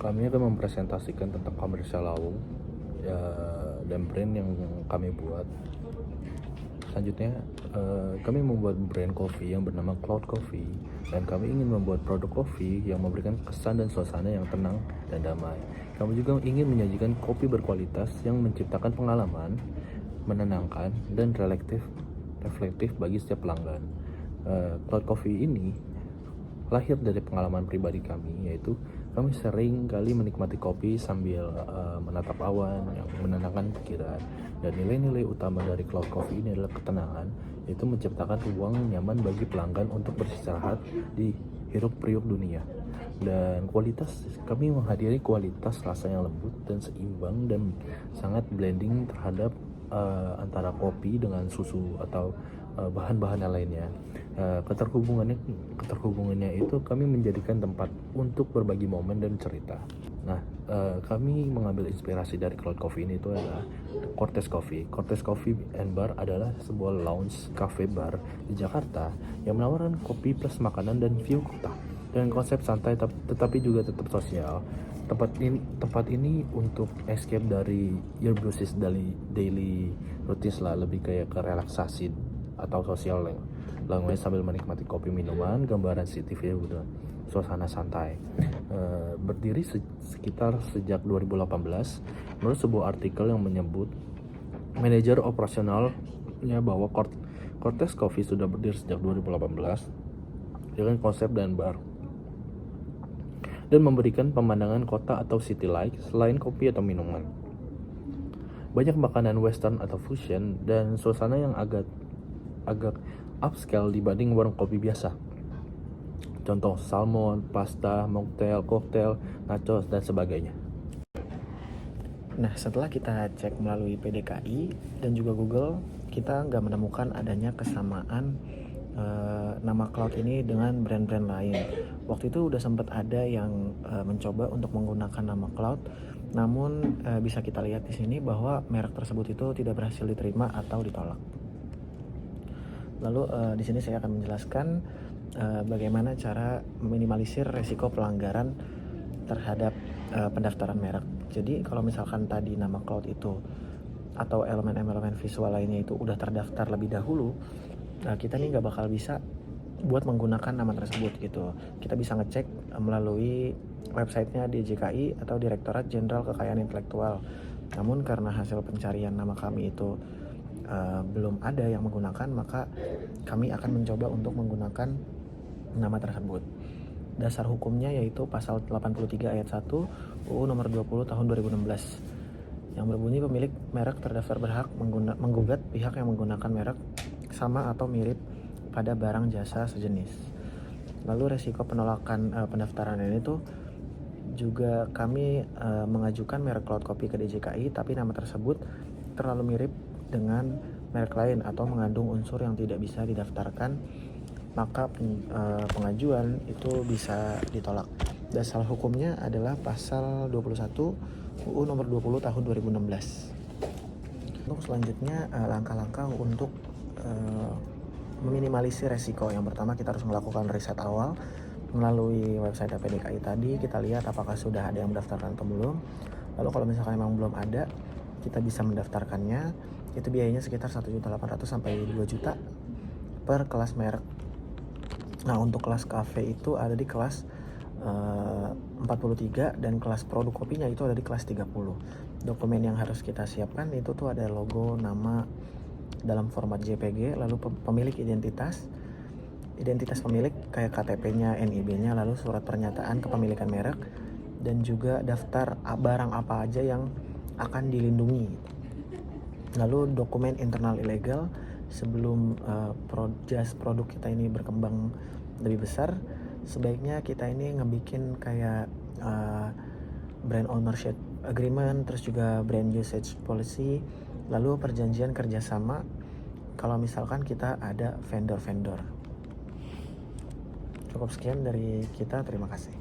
Kami akan mempresentasikan tentang komersial Lawung ya, dan brand yang kami buat. Selanjutnya, kami membuat brand kopi yang bernama Cloud Coffee, dan kami ingin membuat produk kopi yang memberikan kesan dan suasana yang tenang dan damai. Kami juga ingin menyajikan kopi berkualitas yang menciptakan pengalaman menenangkan dan reflektif bagi setiap pelanggan. Cloud Coffee ini lahir dari pengalaman pribadi kami, yaitu kami sering kali menikmati kopi sambil menatap awan yang menenangkan pikiran. Dan nilai-nilai utama dari Cloud Coffee ini adalah ketenangan, yaitu menciptakan ruang nyaman bagi pelanggan untuk beristirahat di hiruk-pikuk dunia. Dan kualitas, kami menghadiri kualitas rasa yang lembut dan seimbang dan sangat blending terhadap antara kopi dengan susu atau bahan-bahan yang lainnya. Keterhubungannya itu kami menjadikan tempat untuk berbagi momen dan cerita. Nah, kami mengambil inspirasi dari Cloud Coffee ini itu adalah Cortez Coffee. Cortez Coffee and Bar adalah sebuah lounge cafe bar di Jakarta yang menawarkan kopi plus makanan dan view kota dengan konsep santai tetapi juga tetap sosial. Tempat ini untuk escape dari your business daily routines lah, lebih kayak ke relaksasi atau sosial language sambil menikmati kopi, minuman, gambaran CCTV udah suasana santai. Berdiri sekitar sejak 2018 menurut sebuah artikel yang menyebut manajer operasionalnya bahwa Cortez Coffee sudah berdiri sejak 2018 dengan konsep dan bar dan memberikan pemandangan kota atau city life selain kopi atau minuman. Banyak makanan western atau fusion dan suasana yang agak upscale dibanding warung kopi biasa. Contoh salmon, pasta, mocktail, koktail, nachos, dan sebagainya. Nah, setelah kita cek melalui PDKI dan juga Google, kita nggak menemukan adanya kesamaan nama Cloud ini dengan brand-brand lain. Waktu itu udah sempat ada yang mencoba untuk menggunakan nama Cloud, namun bisa kita lihat di sini bahwa merek tersebut itu tidak berhasil diterima atau ditolak. Lalu di sini saya akan menjelaskan bagaimana cara meminimalisir resiko pelanggaran terhadap pendaftaran merek. Jadi kalau misalkan tadi nama Cloud itu atau elemen-elemen visual lainnya itu udah terdaftar lebih dahulu, kita nih nggak bakal bisa buat menggunakan nama tersebut gitu. Kita bisa ngecek melalui websitenya DJKI atau Direktorat Jenderal Kekayaan Intelektual. Namun karena hasil pencarian nama kami itu belum ada yang menggunakan, maka kami akan mencoba untuk menggunakan nama tersebut. Dasar hukumnya yaitu pasal 83 ayat 1 UU nomor 20 tahun 2016 yang berbunyi pemilik merek terdaftar berhak menggugat pihak yang menggunakan merek sama atau mirip pada barang jasa sejenis. Lalu resiko penolakan pendaftaran ini tuh juga kami mengajukan merek Cloud Coffee ke DJKI, tapi nama tersebut terlalu mirip dengan merek lain atau mengandung unsur yang tidak bisa didaftarkan, maka pengajuan itu bisa ditolak. Dasar hukumnya adalah pasal 21 UU nomor 20 tahun 2016. Untuk selanjutnya langkah-langkah untuk meminimalisir resiko. Yang pertama, kita harus melakukan riset awal melalui website PDKI tadi. Kita lihat apakah sudah ada yang mendaftarkan atau belum. Lalu kalau misalkan memang belum ada, kita bisa mendaftarkannya. Itu biayanya sekitar 1.800.000 sampai 2 juta per kelas merek. Nah, untuk kelas cafe itu ada di kelas 43 dan kelas produk kopinya itu ada di kelas 30. Dokumen yang harus kita siapkan itu tuh ada logo, nama dalam format JPG, lalu pemilik identitas pemilik kayak KTP-nya, NIB-nya, lalu surat pernyataan kepemilikan merek, dan juga daftar barang apa aja yang akan dilindungi. Lalu dokumen internal ilegal sebelum produk kita ini berkembang lebih besar, sebaiknya kita ini ngebikin kayak brand ownership agreement, terus juga brand usage policy, lalu perjanjian kerjasama kalau misalkan kita ada vendor-vendor. Cukup sekian dari kita, terima kasih.